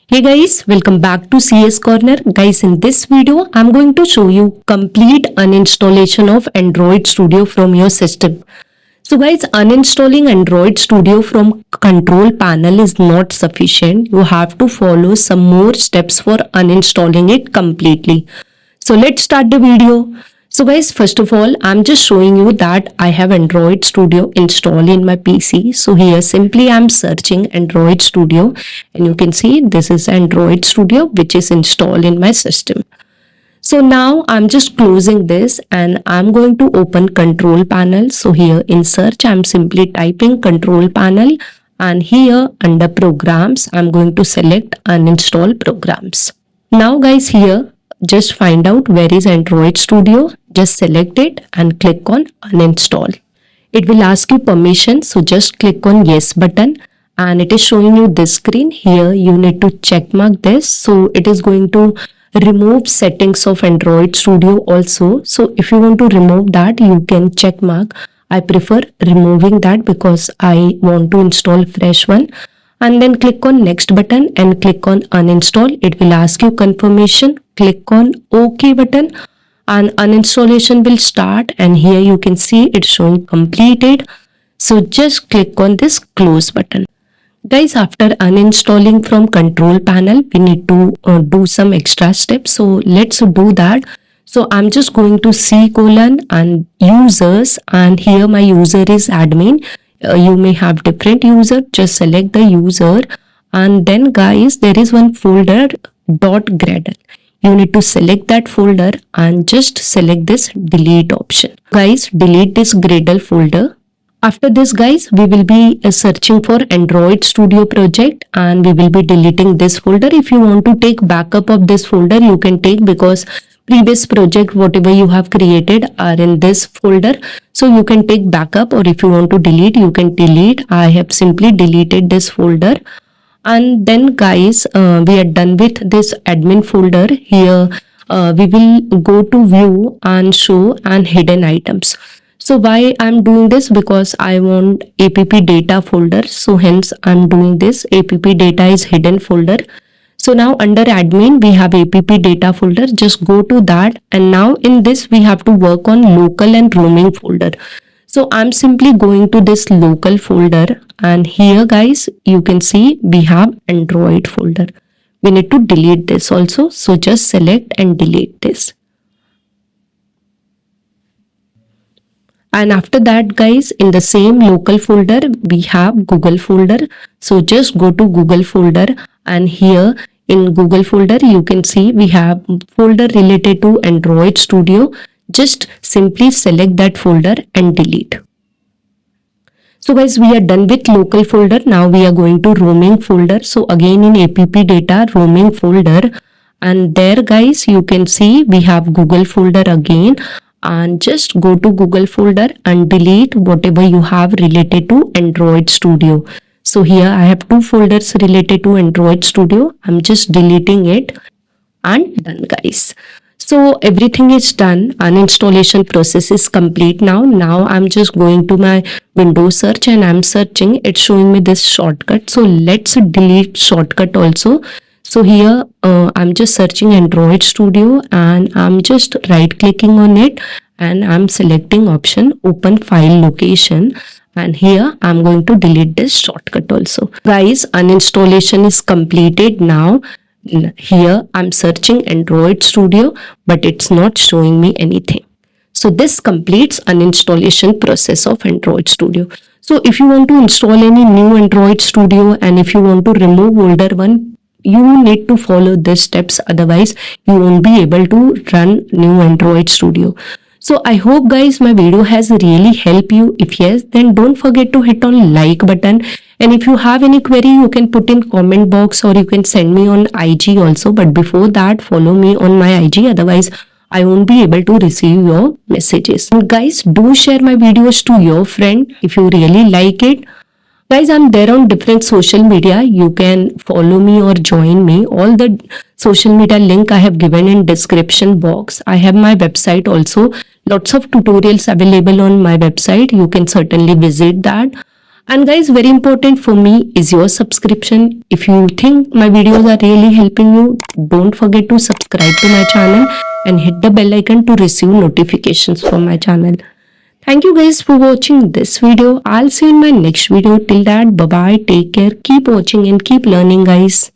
Hey guys, welcome back to CS Corner. Guys, in this video, I'm going to show you complete uninstallation of Android Studio from your system. So guys, uninstalling Android Studio from control panel is not sufficient. You have to follow some more steps for uninstalling it completely. So let's start the video. So guys, first of all, I'm just showing you that I have Android Studio installed in my PC. So here simply I'm searching Android Studio and you can see this is Android Studio which is installed in my system. So now I'm just closing this and I'm going to open control panel. So here in search, I'm simply typing control panel and here under programs, I'm going to select uninstall programs. Now guys, here just find out where is Android Studio. Just select it and click on uninstall. It will ask you permission. So just click on yes button and it is showing you this screen. Here you need to check mark this. So it is going to remove settings of Android Studio also. So if you want to remove that, you can check mark. I prefer removing that because I want to install fresh one. And then click on next button and click on uninstall. It will ask you confirmation. Click on OK button and uninstallation will start, and here you can see it's showing completed. So just click on this close button. Guys, after uninstalling from control panel, we need to do some extra steps. So let's do that. So I'm just going to C colon and users, and here my user is admin. You may have different user. Just select the user, and then guys, there is one folder .gradle. You need to select that folder and just select this delete option. Guys, delete this Gradle folder. After this guys, we will be searching for Android Studio project and we will be deleting this folder. If you want to take backup of this folder, you can take, because previous project whatever you have created are in this folder. So you can take backup, or if you want to delete, you can delete. I have simply deleted this folder. And then guys, we are done with this admin folder. Here we will go to view and show and hidden items. So why I'm doing this? Because I want app data folder. So hence I'm doing this. App data is hidden folder. So now under admin, we have app data folder. Just go to that. And now in this, we have to work on local and roaming folder. So I'm simply going to this local folder, and here guys, you can see we have Android folder. We need to delete this also. So just select and delete this. And after that guys, in the same local folder, we have Google folder. So just go to Google folder, and here in Google folder, you can see we have folder related to Android Studio. Just simply select that folder and delete. So guys, we are done with local folder. Now we are going to roaming folder. So again in app data roaming folder, and there guys, you can see we have Google folder again, and just go to Google folder and delete whatever you have related to Android Studio. So here I have two folders related to Android Studio. I'm just deleting it and done guys. So everything is done. Uninstallation process is complete now. Now I'm just going to my Windows search and I'm searching. It's showing me this shortcut. So let's delete shortcut also. So here I'm just searching Android Studio and I'm just right clicking on it and I'm selecting option open file location. And here I'm going to delete this shortcut also. Guys, uninstallation is completed now. Here I'm searching Android Studio, but it's not showing me anything. So this completes uninstallation process of Android Studio. So if you want to install any new Android Studio and if you want to remove older one, you need to follow these steps. Otherwise, you won't be able to run new Android Studio. So I hope guys my video has really helped you. If yes, then don't forget to hit on like button. And if you have any query, you can put in comment box or you can send me on IG also. But before that, follow me on my IG. Otherwise, I won't be able to receive your messages. And guys, do share my videos to your friend if you really like it. Guys, I'm there on different social media. You can follow me or join me. All the social media link I have given in description box. I have my website also. Lots of tutorials available on my website. You can certainly visit that. And guys, very important for me is your subscription. If you think my videos are really helping you, don't forget to subscribe to my channel and hit the bell icon to receive notifications from my channel. Thank you guys for watching this video. I'll see you in my next video. Till that, bye bye, take care, keep watching and keep learning guys.